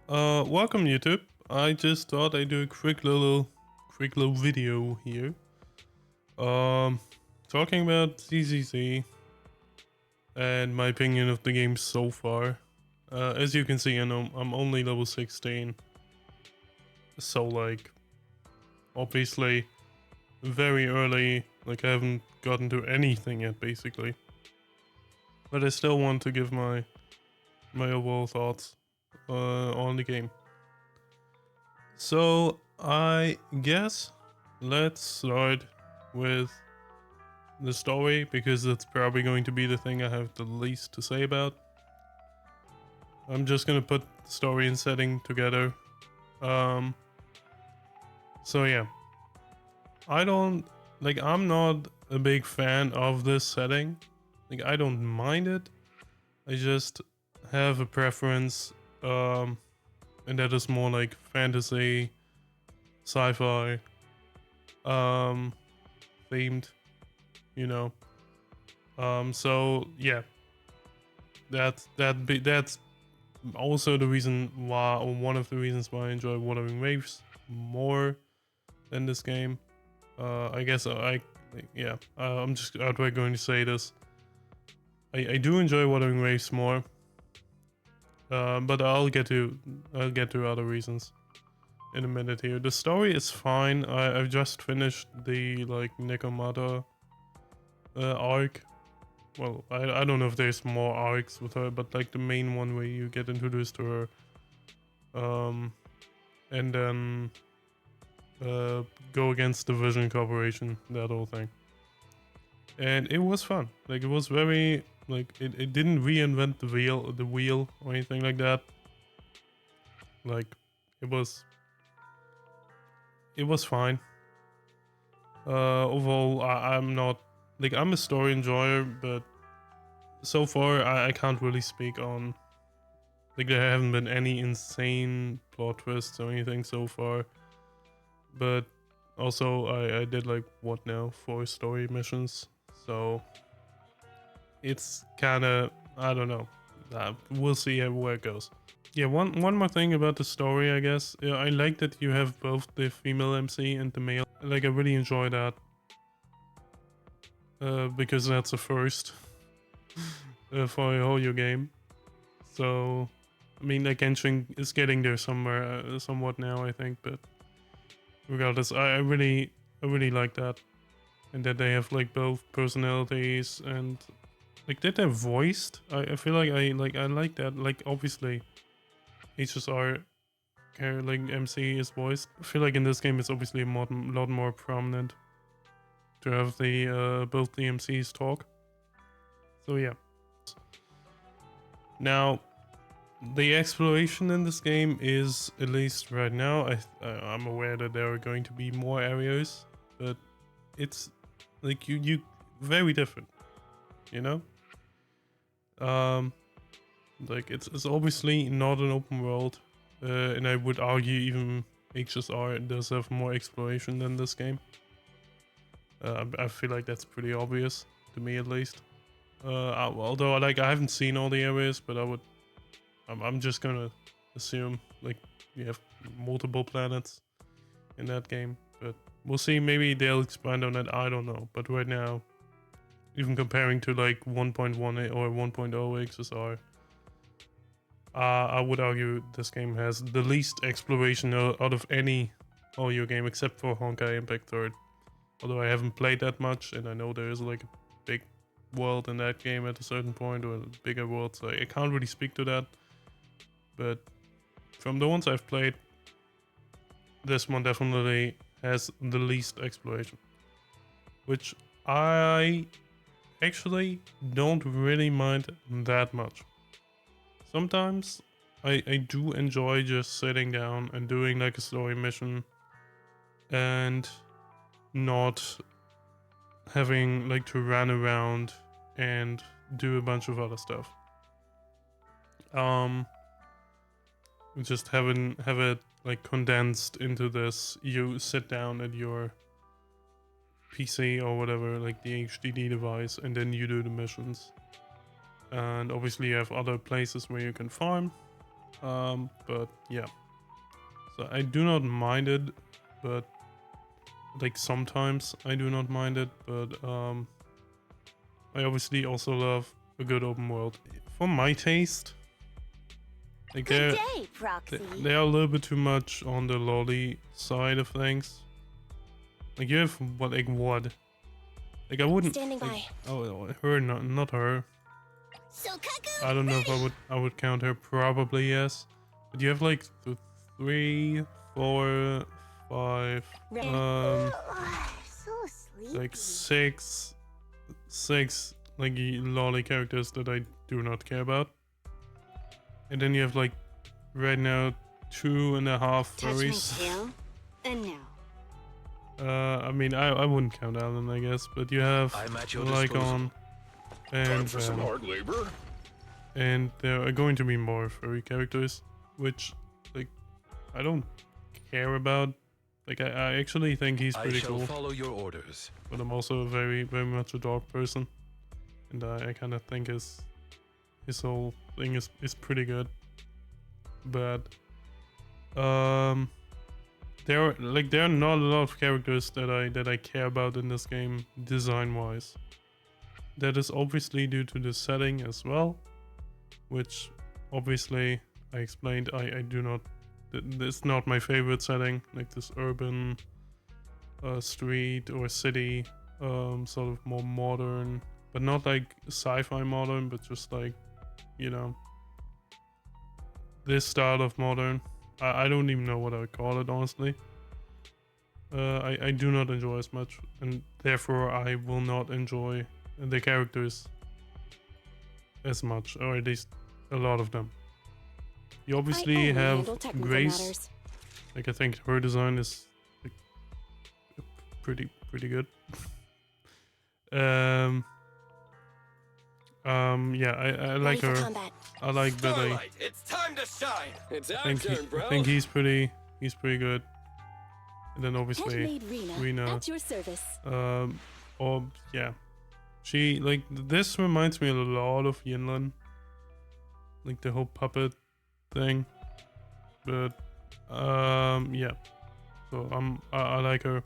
Welcome YouTube. I just thought I'd do a quick little video here. Um, Talking about ZZZ and my opinion of the game so far. As you can see, I know I'm only level 16. So like, obviously, very early, like I haven't gotten to anything yet basically. But I still want to give my overall thoughts on the game. So I guess let's start with the story because that's probably going to be the thing I have the least to say about. I'm just gonna put the story and setting together. Um, so yeah, I'm not a big fan of this setting. Like I don't mind it. I just have a preference, and that is more like fantasy, sci-fi, um, themed, you know. So yeah, that's also the reason why, or one of the reasons why I enjoy Wuthering Waves more than this game. I guess I'm just outright going to say this. I do enjoy Wuthering Waves more, but I'll get to other reasons in a minute here. The story is fine. I've just finished the like Nekomata arc. Well, I don't know if there's more arcs with her, but like the main one where you get introduced to her, and then go against the Vision Corporation, that whole thing. And it was fun. Like it was very like it didn't reinvent the wheel or anything like that. Like it was fine. Overall, I'm not like I'm a story enjoyer, but so far I can't really speak on like there haven't been any insane plot twists or anything so far. But also I did like what now 4 story missions, so it's kind of I don't know. We'll see where it goes. Yeah, one more thing about the story, I guess. Yeah, I like that you have both the female MC and the male. Like I really enjoy that. Because that's a first for a whole game. So, I mean, like Genshin is getting there somewhere, somewhat now, I think. But regardless, I really like that, and that they have like both personalities and like that they're voiced. I feel like I like that. Like obviously, HSR like MC is voiced. I feel like in this game it's obviously a lot more prominent to have the both the MCs talk. So yeah. Now, the exploration in this game is, at least right now, I'm aware that there are going to be more areas, but it's like you very different, you know. Um, like it's obviously not an open world, and I would argue even HSR does have more exploration than this game. I feel like that's pretty obvious to me, at least. Although like I haven't seen all the areas, but I'm just gonna assume like you have multiple planets in that game, but we'll see. Maybe they'll expand on that. I don't know. But right now, even comparing to like 1.1 or 1.0 XSR, I would argue this game has the least exploration out of any audio game except for Honkai Impact 3rd. Although I haven't played that much, and I know there is like a big world in that game at a certain point, or a bigger world, so I can't really speak to that. But from the ones I've played, this one definitely has the least exploration, which I actually don't really mind that much. Sometimes I do enjoy just sitting down and doing like a story mission and not having like to run around and do a bunch of other stuff. Just have it like condensed into this. You sit down at your PC or whatever, like the HDD device, and then you do the missions. And obviously you have other places where you can farm, But yeah, so I do not mind it, but like sometimes I do not mind it, but I obviously also love a good open world. For my taste, like Good day, Proxy. they are a little bit too much on the lolly side of things. Like you have what, like what? Like I wouldn't. Standing Like, by. oh, her, not her. So I don't know if I would count her. Probably yes. But you have like 3, 4, 5, so sleepy. like six like lolly characters that I do not care about. And then you have like right now 2.5 Touch my furries. tail, and now. I mean I wouldn't count Alan, I guess, but you have I'm at your Lycon Time and for some hard labor. and there are going to be more furry characters, which like I don't care about. Like I actually think he's I pretty shall cool, follow your orders. but I'm also very much a dog person, and I kind of think his whole thing is pretty good. But there are not a lot of characters that I care about in this game design wise. That is obviously due to the setting as well, which obviously I explained I do not. It's not my favorite setting, like this urban street or city, sort of more modern, but not like sci-fi modern, but just like, you know, this style of modern. I don't even know what I would call it, honestly. I do not enjoy as much, and therefore I will not enjoy the characters as much, or at least a lot of them. You obviously have Grace. Like I think her design is like, pretty good. Yeah, I like her. I like that It's time to shine. It's I think he's pretty good. And then obviously Rena. At your service. Or yeah, she like this reminds me a lot of Yinlan, like the whole puppet thing. But yeah, so I like her.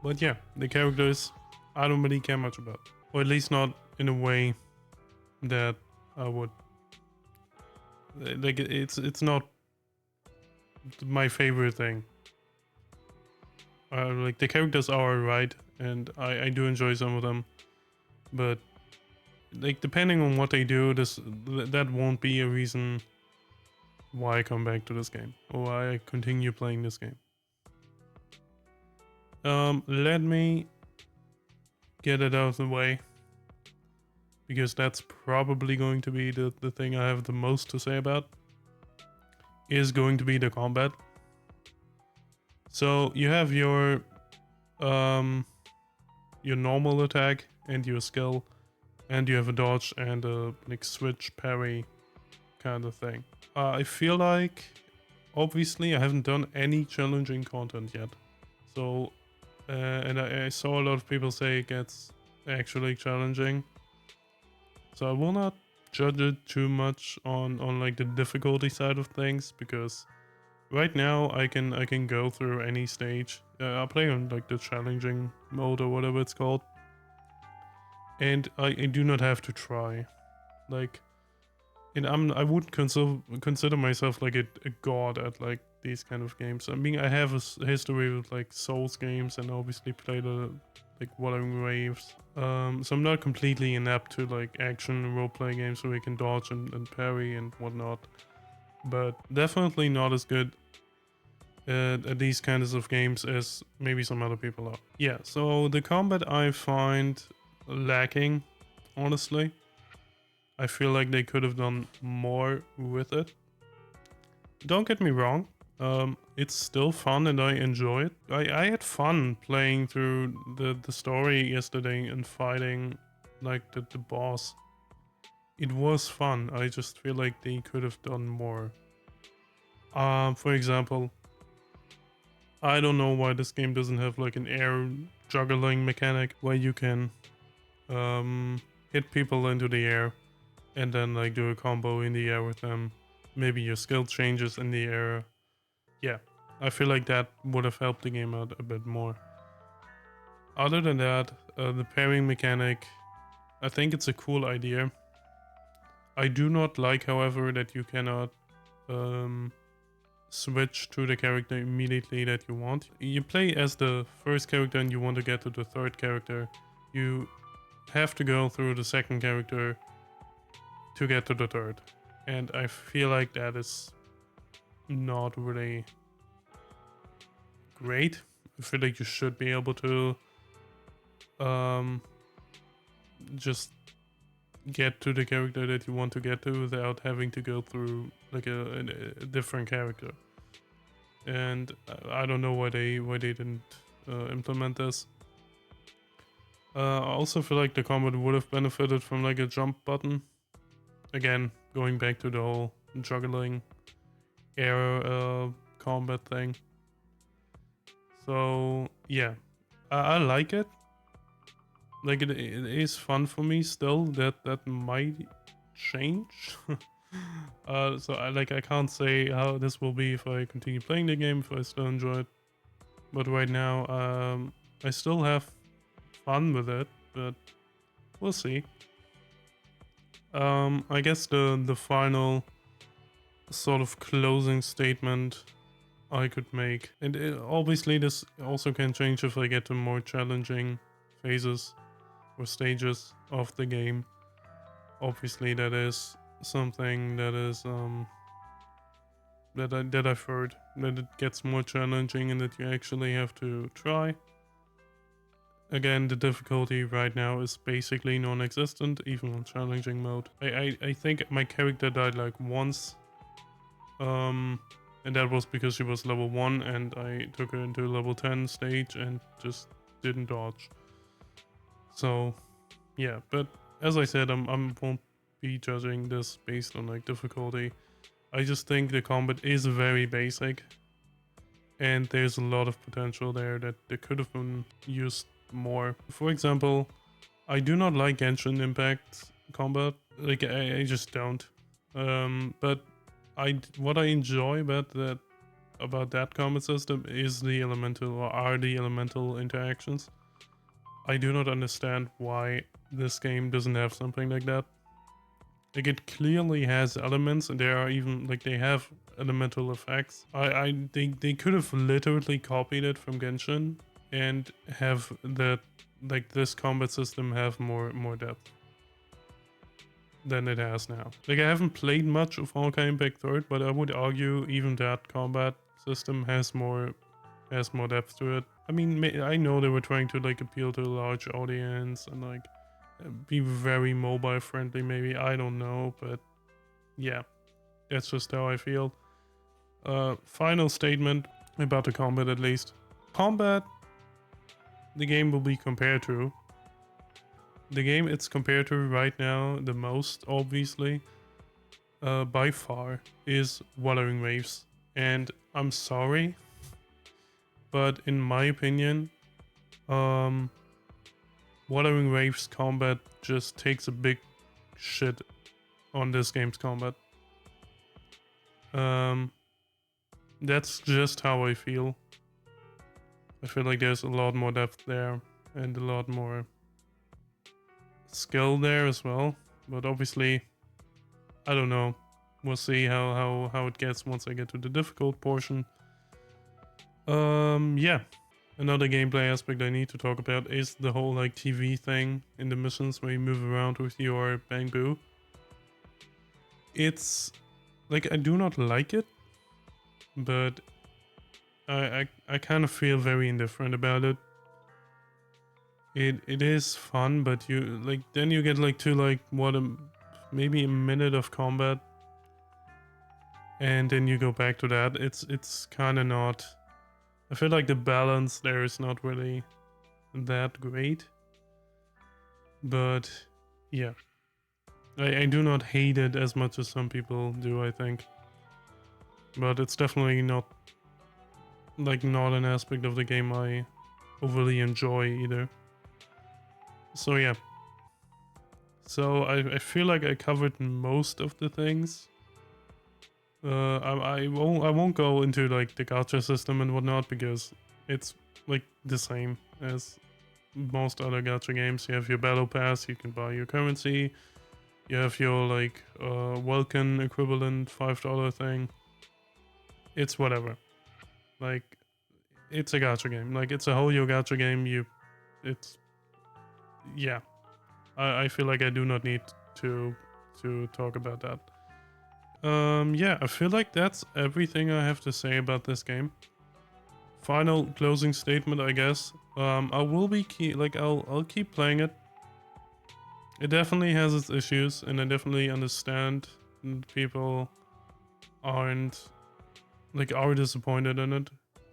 But yeah, the characters I don't really care much about, or at least not in a way that I would. Like it's not my favorite thing. Like the characters are alright, and I do enjoy some of them, but like depending on what they do, that won't be a reason why I come back to this game or why I continue playing this game. Let me get it out of the way, because that's probably going to be the thing I have the most to say about, is going to be the combat. So you have your normal attack and your skill, and you have a dodge and a like switch parry kind of thing. I feel like obviously I haven't done any challenging content yet, so and I saw a lot of people say it gets actually challenging, so I will not judge it too much on like the difficulty side of things, because right now I can go through any stage. I play on like the challenging mode or whatever it's called, and I do not have to try. Like, and I wouldn't consider myself like a god at like these kind of games. I mean, I have a history with like Souls games, and obviously played like Wuthering Waves. So I'm not completely inept to like action role-playing games where you can dodge and parry and whatnot, but definitely not as good at these kinds of games as maybe some other people are. Yeah, so the combat I find lacking, honestly. I feel like they could have done more with it. Don't get me wrong, it's still fun and I enjoy it. I had fun playing through the story yesterday and fighting like the boss. It was fun. I just feel like they could have done more. For example, I don't know why this game doesn't have like an air juggling mechanic where you can hit people into the air and then like do a combo in the air with them. maybe your skill changes in the air. Yeah, I feel like that would have helped the game out a bit more. Other than that, the pairing mechanic, I think it's a cool idea. I do not like, however, that you cannot switch to the character immediately that you want. You play as the first character and you want to get to the third character. You have to go through the second character to get to the third. And I feel like that is not really great. I feel like you should be able to just get to the character that you want to get to without having to go through like a different character. And I don't know why they didn't implement this. I also feel like the combat would have benefited from like a jump button. Again, going back to the whole juggling air combat thing. So yeah, I like it. Like it is fun for me still. That might change. So I can't say how this will be if I continue playing the game, if I still enjoy it. But right now, I still have fun with it, but we'll see. I guess the final sort of closing statement I could make, and obviously this also can change if I get to more challenging phases or stages of the game. Obviously, that is something that is that I've heard, that it gets more challenging and that you actually have to try. Again, the difficulty right now is basically non-existent, even on challenging mode. I think my character died like once, and that was because she was level 1 and I took her into level 10 stage and just didn't dodge. So yeah, but as I said, I won't be judging this based on like difficulty. I just think the combat is very basic, and there's a lot of potential there that they could have been used more. For example, I do not like Genshin Impact combat. Like I just don't. But what I enjoy about that combat system is the elemental interactions. I do not understand why this game doesn't have something like that. Like it clearly has elements, and there are even like they have elemental effects. They could have literally copied it from Genshin and have that like this combat system have more depth than it has now. Like I haven't played much of Honkai Impact 3rd, but I would argue even that combat system has more depth to it. I mean, I know they were trying to like appeal to a large audience and like be very mobile friendly, maybe, I don't know, but yeah, that's just how I feel. Final statement about the combat, at least. Combat, the game will be compared to. The game it's compared to right now, the most, obviously, by far, is Wuthering Waves. And I'm sorry, but in my opinion, Wuthering Waves combat just takes a big shit on this game's combat. That's just how I feel. I feel like there's a lot more depth there and a lot more skill there as well. But obviously, I don't know. We'll see how it gets once I get to the difficult portion. Yeah. Another gameplay aspect I need to talk about is the whole like TV thing in the missions where you move around with your bamboo. It's like I do not like it, but I kind of feel very indifferent about it. It is fun, but you like then you get like to like maybe a minute of combat, and then you go back to that. It's kind of not. I feel like the balance there is not really that great. But yeah, I do not hate it as much as some people do, I think. But it's definitely not an aspect of the game I overly enjoy either. So yeah. So I feel like I covered most of the things. I won't go into like the gacha system and whatnot because it's like the same as most other gacha games. You have your battle pass, you can buy your currency, you have your like Vulcan equivalent $5 thing. It's whatever. Like it's a gacha game. Like it's a whole yo gacha game. Yeah. I feel like I do not need to talk about that. Yeah, I feel like that's everything I have to say about this game. Final closing statement, I guess. I will be I'll keep playing it. It definitely has its issues, and I definitely understand people are disappointed in it.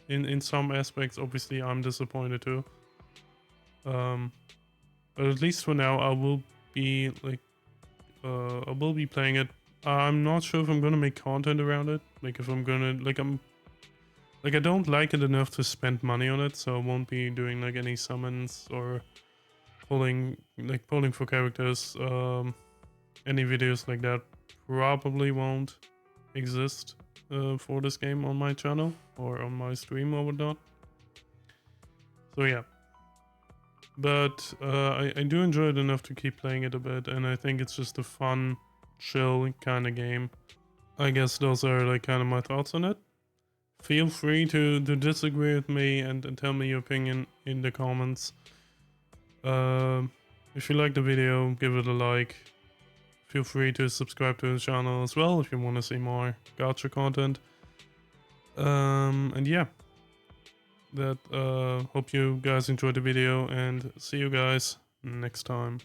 In some aspects, obviously, I'm disappointed too. But at least for now, I will be playing it. I'm not sure if I'm gonna make content around it. Like if I'm gonna I don't like it enough to spend money on it, so I won't be doing like any summons or pulling for characters. Any videos like that probably won't exist for this game on my channel or on my stream or whatnot. So yeah. But I do enjoy it enough to keep playing it a bit, and I think it's just a fun, chill kind of game. I guess those are like kind of my thoughts on it. Feel free to disagree with me and tell me your opinion in the comments. If you like the video, give it a like. Feel free to subscribe to the channel as well if you want to see more gacha content. And yeah. Hope you guys enjoyed the video, and see you guys next time.